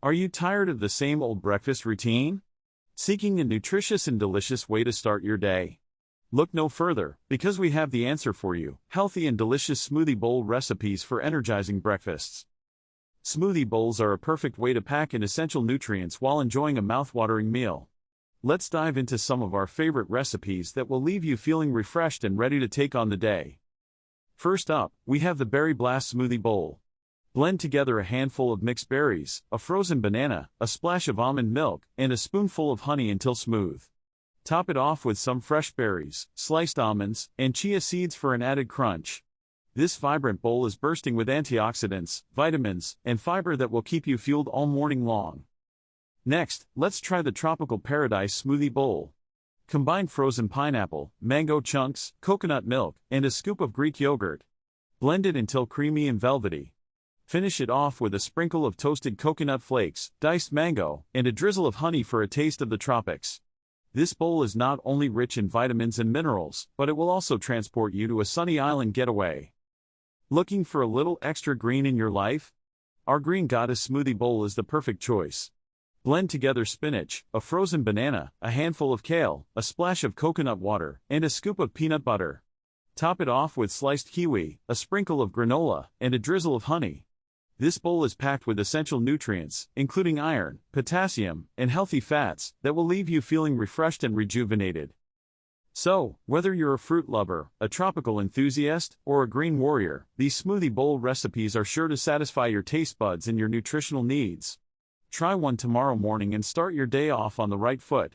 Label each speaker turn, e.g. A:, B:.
A: Are you tired of the same old breakfast routine? Seeking a nutritious and delicious way to start your day? Look no further, because we have the answer for you: healthy and delicious smoothie bowl recipes for energizing breakfasts. Smoothie bowls are a perfect way to pack in essential nutrients while enjoying a mouth-watering meal. Let's dive into some of our favorite recipes that will leave you feeling refreshed and ready to take on the day. First up, we have the Berry Blast Smoothie Bowl. Blend together a handful of mixed berries, a frozen banana, a splash of almond milk, and a spoonful of honey until smooth. Top it off with some fresh berries, sliced almonds, and chia seeds for an added crunch. This vibrant bowl is bursting with antioxidants, vitamins, and fiber that will keep you fueled all morning long. Next, let's try the Tropical Paradise Smoothie Bowl. Combine frozen pineapple, mango chunks, coconut milk, and a scoop of Greek yogurt. Blend it until creamy and velvety. Finish it off with a sprinkle of toasted coconut flakes, diced mango, and a drizzle of honey for a taste of the tropics. This bowl is not only rich in vitamins and minerals, but it will also transport you to a sunny island getaway. Looking for a little extra green in your life? Our Green Goddess Smoothie Bowl is the perfect choice. Blend together spinach, a frozen banana, a handful of kale, a splash of coconut water, and a scoop of peanut butter. Top it off with sliced kiwi, a sprinkle of granola, and a drizzle of honey. This bowl is packed with essential nutrients, including iron, potassium, and healthy fats, that will leave you feeling refreshed and rejuvenated. So, whether you're a fruit lover, a tropical enthusiast, or a green warrior, these smoothie bowl recipes are sure to satisfy your taste buds and your nutritional needs. Try one tomorrow morning and start your day off on the right foot.